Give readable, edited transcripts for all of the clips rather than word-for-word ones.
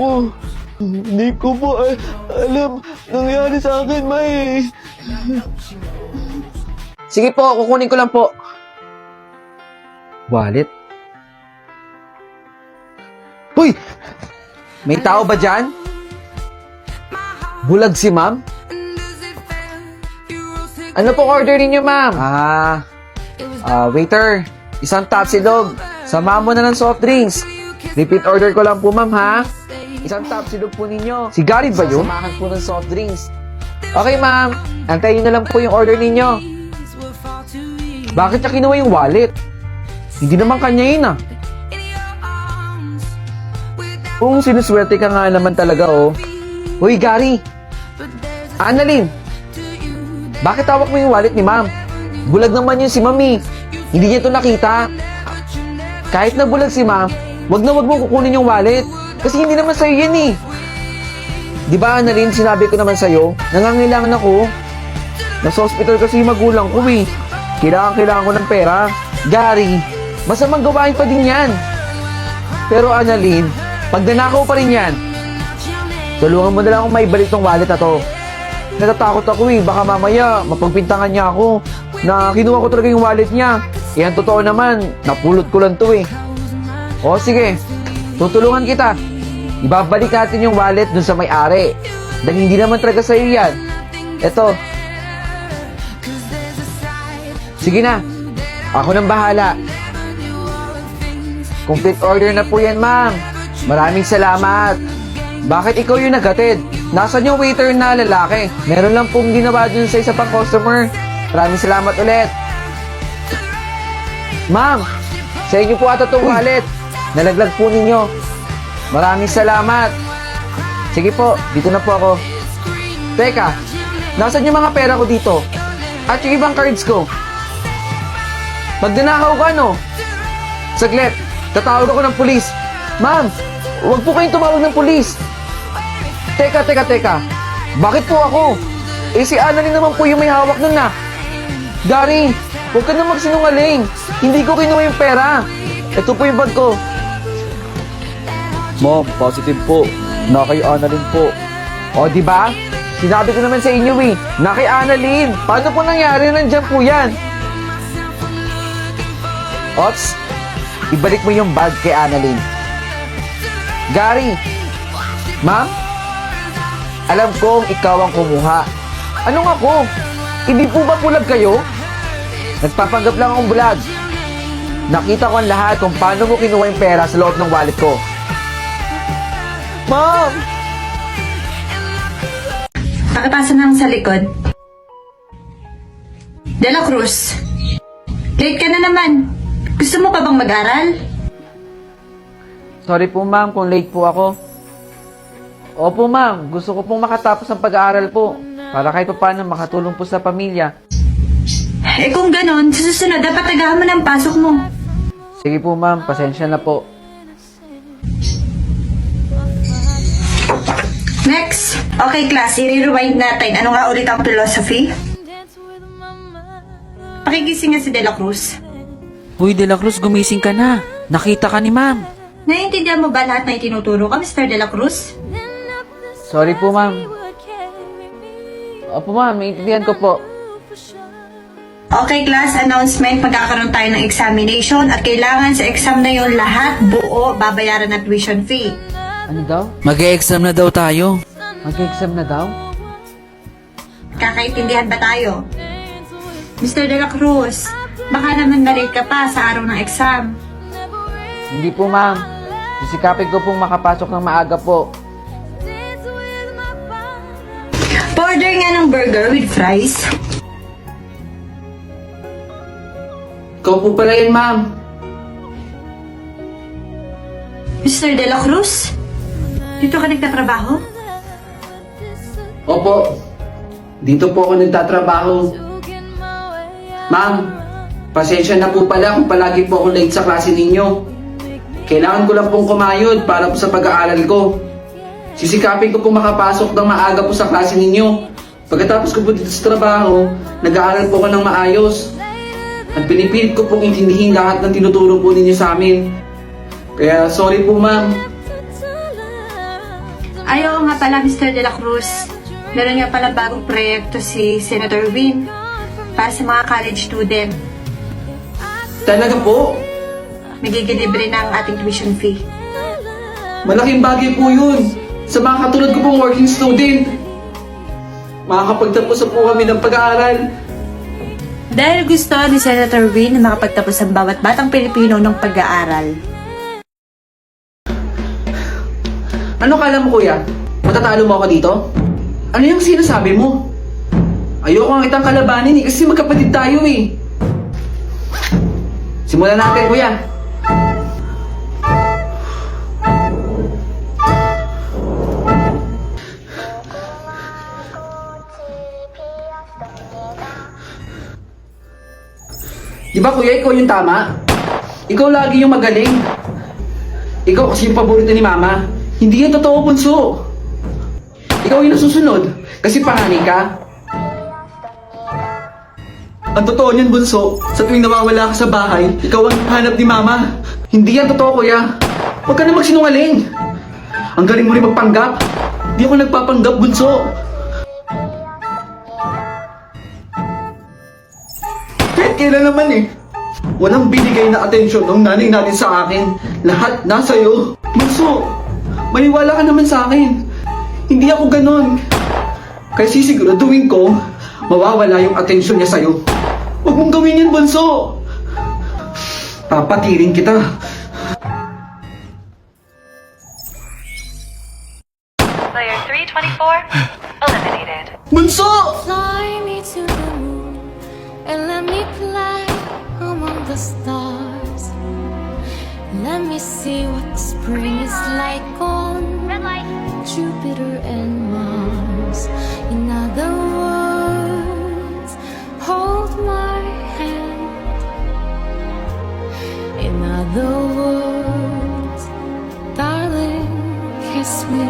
Oh, hindi ko po alam nangyari sa akin, May. Sige po, kukunin ko lang po. Wallet? Uy! May tao ba dyan? Bulag si ma'am? Ano po order ninyo, ma'am? Waiter, isang tapsilog. Samahan mo na ng soft drinks. Repeat order ko lang po, ma'am, ha? Isang tapsilog po ninyo. Si Gary ba yun? Samahan po ng soft drinks. Okay, ma'am. Antayin nyo na lang po yung order ninyo. Bakit niya kinuha yung wallet? Hindi naman kanya yun, ah. Kung sinuswerte ka nga naman talaga, oh. Uy, Gary. Annalyn. Bakit hawak mo yung wallet ni ma'am? Bulag naman yun si mami. Hindi niya ito nakita. Kahit na bulag si ma'am, wag na wag mo kukunin yung wallet. Kasi hindi naman sa'yo yan eh. Di ba, Annalyn, sinabi ko naman sa'yo, nangangailangan ako. Nasa hospital kasi yung magulang ko eh. Kailangan ko ng pera. Gary, masamang gawain pa din yan. Pero Annalyn, pag nanakaw pa rin yan, tulungan mo na lang akong maibalik tong wallet na to. Natatakot ako eh, baka mamaya mapagpintangan niya ako na kinuha ko talaga yung wallet niya. Eh, ang totoo naman, napulot ko lang to eh. O sige, tutulungan kita. Ibabalik natin yung wallet dun sa may-ari. Dahil hindi naman talaga sa'yo yan. Eto. Sige na, ako nang bahala. Complete order na po yan, ma'am. Maraming salamat. Bakit ikaw yung naghatid? Nasaan yung waiter na lalaki? Meron lang pong ginawa dun sa isa pang customer. Maraming salamat ulit. Ma'am, sa inyo po ata itong wallet. Nalaglag po ninyo. Maraming salamat. Sige po, dito na po ako. Teka, nasaan yung mga pera ko dito? At yung ibang cards ko? Pag dinakaw ka, no? Saglit, tatawag ako ng pulis. Ma'am, huwag po kayong tumawag ng pulis. Teka. Bakit po ako? Eh si Annalyn naman po yung may hawak nun na. Gary, huwag ka na magsinungaling. Hindi ko kinuha yung pera. Ito po yung bag ko. Ma'am, positive po. Na kay Annalyn po. O, di ba? Sinabi ko naman sa inyo eh, na kay Annalyn. Paano po nangyari? Nandiyan po yan. Ops, ibalik mo yung bag kay Annalyn. Gary, ma'am, alam kong ikaw ang kumuha. Anong ako? Hindi po ba bulag kayo? Nagpapanggap lang akong bulag. Nakita ko ang lahat kung paano mo kinuha yung pera sa loob ng wallet ko. Ma'am! Pakipasa lang sa likod. De La Cruz, late ka na naman. Gusto mo pa bang mag-aral? Sorry po ma'am kung late po ako. Opo ma'am, gusto ko pong makatapos ang pag-aaral po para kahit paano makatulong po sa pamilya. Eh kung ganon, sa susunod dapat tagahan mo ng pasok mo. Sige po ma'am, pasensya na po. Next. Okay class, i-rewind natin. Ano nga ulit ang philosophy? Pakigising nga si De La Cruz. Uy, De La Cruz, gumising ka na. Nakita ka ni ma'am. Naiintindihan mo ba lahat na itinuturo ka, Mr. De La Cruz? Sorry po ma'am. Opo ma'am, maintindihan ko po. Okay class, announcement. Magkakaroon tayo ng examination at kailangan sa exam na yon lahat buo babayaran ng tuition fee. Ano daw? Mag-e-exam na daw tayo. Mag-exam na daw? Kakaintindihan ba tayo? Mr. De La Cruz, baka naman na-late ka pa sa araw ng exam. Hindi po ma'am. Sisikapin ko pong makapasok ng maaga po. Order nga ng burger with fries. Ikaw po pala yun ma'am. Mr. De La Cruz, dito ka nagtatrabaho? Opo. Dito po ako nagtatrabaho. Ma'am, pasensya na po pala kung palagi po ako late sa klase ninyo. Kailangan ko lang pong kumayod para po sa pag-aaral ko. Sisikapin ko pong makapasok ng maaga po sa klase ninyo. Pagkatapos ko po dito sa trabaho, nag-aaral po ako ng maayos. At pinipilit ko pong intindihin lahat ng tinuturo po ninyo sa amin. Kaya sorry po ma'am. Ayaw nga pala, Mr. De La Cruz. Meron nga pala bagong proyekto si Senator Win para sa mga college student. Talaga po? Magigilibre ng ating tuition fee. Malaking bagay po yun. Sa mga katulad ko pong working student. Makakapagtapos na po kami ng pag-aaral. Dahil gusto ni Senator Win na makapagtapos ang bawat batang Pilipino ng pag-aaral. Ano kala mo, kuya? Matatalo mo ako dito? Ano yung sinasabi mo? Ayoko ang itang kalabanin kasi magkapatid tayo eh. Simulan natin, kuya. Di ba, kuya, ikaw yung tama? Ikaw lagi yung magaling. Ikaw kasi yung paborito ni mama. Hindi yan totoo, bunso. Ikaw yung nasusunod kasi panganay ka. Ang totoo niyan, bunso, sa tuwing nawawala ka sa bahay, ikaw ang hanap ni mama. Hindi yan totoo, kuya. Huwag ka na magsinungaling. Ang galing mo rin magpanggap. Hindi ako nagpapanggap, bunso. Kahit kailan naman eh. Walang binigay na atensyon ng nanay natin sa akin. Lahat nasa iyo. Bunso, maniwala ka naman sa akin. Hindi ako ganon. Kaya sisiguraduhin ko, mawawala yung atensyon niya sa'yo. Huwag mong gawin yan, bunso. Papatirin kita. Player 324 eliminated. Bunso! Fly me to the moon and let me play among the stars. Let me see what spring is like on Jupiter and Mars. In other words, hold my hand. In other words, darling, kiss me.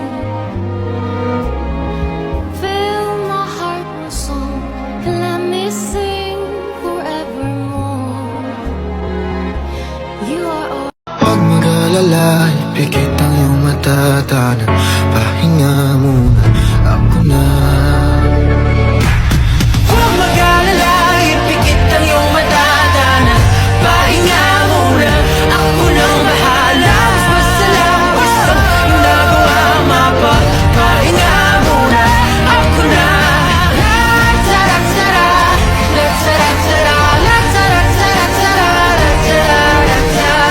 Fill my heart with song and let me sing forevermore. You are all Huwag mag-alala, ipikit ang iyong mata, tanan. Pahinga muna, ako na. Huwag mag-alala, ipikit ang iyong mata, tanan. Pahinga muna, ako nang bahala. Mas masalamat gusto, yung nagawa mapa. Pahinga muna, ako na. La-ta-ra-ta-ra, la-ta-ra-ta-ra, la-ta-ra-ta-ra-ta-ra, la-ta-ra-ta-ra.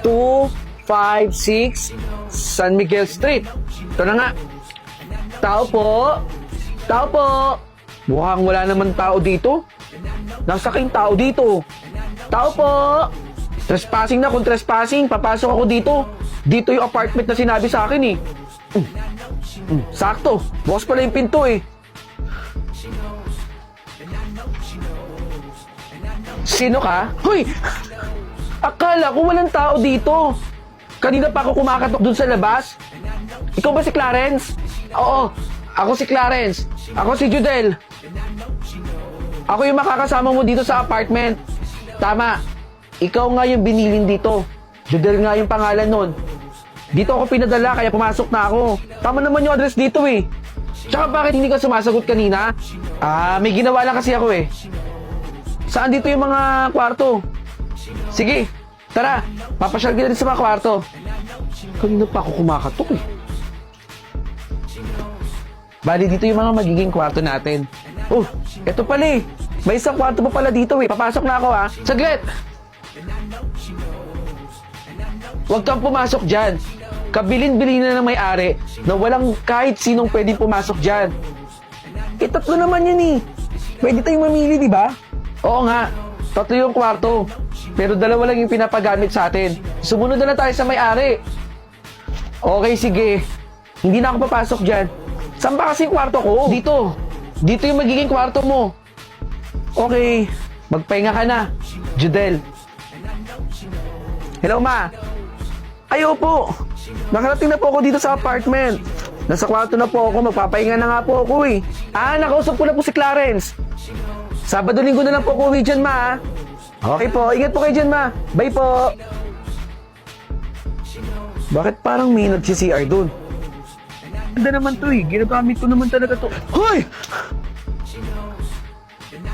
256 San Miguel Street. Ito na nga. Tao po. Tao po. Mukhang wala naman tao dito. Nasa kayong tao dito. Tao po. Trespassing na. Kung trespassing, papasok ako dito. Dito yung apartment na sinabi sa akin eh. Sakto. Bukas pala yung pinto eh. Sino ka? Hoy! Akala ko walang tao dito. Kanina pa ako kumakatok dun sa labas. Ikaw ba si Clarence? Oo, ako si Clarence. Ako si Judel. Ako yung makakasama mo dito sa apartment. Tama. Ikaw nga yung binilin dito. Judel nga yung pangalan nun. Dito ako pinadala kaya pumasok na ako. Tama naman yung address dito eh. Tsaka bakit hindi ka sumasagot kanina? May ginawa lang kasi ako eh. Saan dito yung mga kwarto? Sige, tara. Papasyal kita din sa mga kwarto. Kanina pa ako kumakatok eh. Bali, dito yung mga magiging kwarto natin. Oh, eto pala eh. May isang kwarto pa pala dito eh. Papasok na ako ha. Saglit! Huwag kang pumasok dyan. Kabilin-bilin na ng may-ari na walang kahit sinong pwedeng pumasok dyan. Tatlo naman yun eh. Pwede tayong mamili, di ba? Oo nga. 3 yung kwarto. Pero 2 lang yung pinapagamit sa atin. Sumunod na tayo sa may-ari. Okay, sige. Hindi na ako papasok dyan. Saan ba kasi yung kwarto ko? Dito. Dito yung magiging kwarto mo. Okay. Magpahinga ka na. Judel. Hello, ma. Ayo po. Nakarating na po ako dito sa apartment. Nasa kwarto na po ako. Magpapahinga na nga po ako eh. Nakausap ko na po si Clarence. Sabado-linggo na lang po ako uwi dyan, ma. Okay po. Ingat po kayo dyan, ma. Bye po. Bakit parang may nag-CR dun? Ganda naman to eh. Ginagamit ko naman talaga to. Hoy!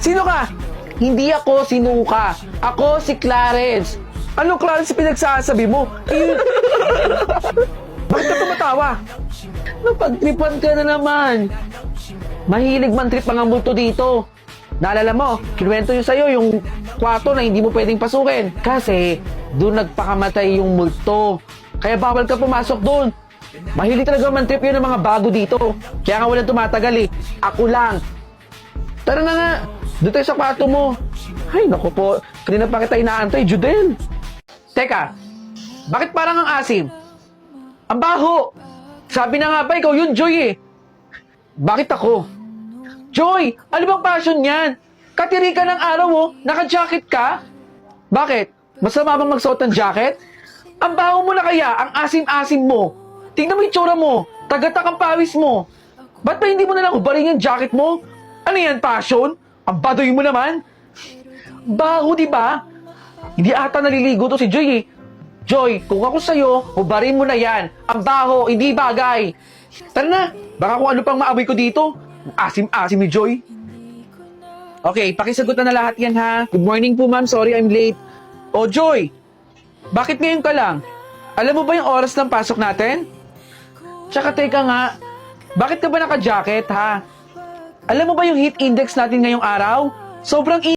Sino ka? Hindi ako sinuka. Ako si Clarence. Anong Clarence pinagsasabi mo? Bakit ka tumatawa? Napagtripan ka na naman. Mahilig man trip mga multo dito. Naalala mo, kinuwento yung sa'yo yung kwarto na hindi mo pwedeng pasukin. Kasi doon nagpakamatay yung multo. Kaya bawal ka pumasok doon. Mahilig talaga man trip yun ng mga bago dito. Kaya nga walang tumatagal eh. Ako lang. Tara na nga. Doon tayo sa kwarto mo. Ay, naku po. Kanina pa kita inaantay, Judel. Teka, bakit parang ang asim? Ang baho! Sabi na nga ba, ikaw yun, Joy eh. Bakit ako? Joy, ano bang passion yan? Katiri ka ng araw mo, naka-jacket ka? Bakit? Masama bang magsuot ng jacket? Ang baho mo na kaya, ang asim-asim mo. Tingnan mo yung tsura mo, tagatak ang pawis mo. Ba't ba hindi mo nalang ubarin yung jacket mo? Ano yan, passion? Ang baduy mo naman? Baho, di ba? Hindi ata naliligo to si Joy eh. Joy, kung ako sa'yo, ubarin mo na yan. Ang baho, hindi bagay. Tara na, baka kung ano pang maamoy ko dito. Asim-asim ni Joy. Okay, pakisagot na lahat yan ha. Good morning po ma'am, sorry I'm late. Oh Joy, bakit ngayon ka lang? Alam mo ba yung oras ng pasok natin? Tsaka teka nga, bakit ka ba naka-jacket ha? Alam mo ba yung heat index natin ngayong araw? Sobrang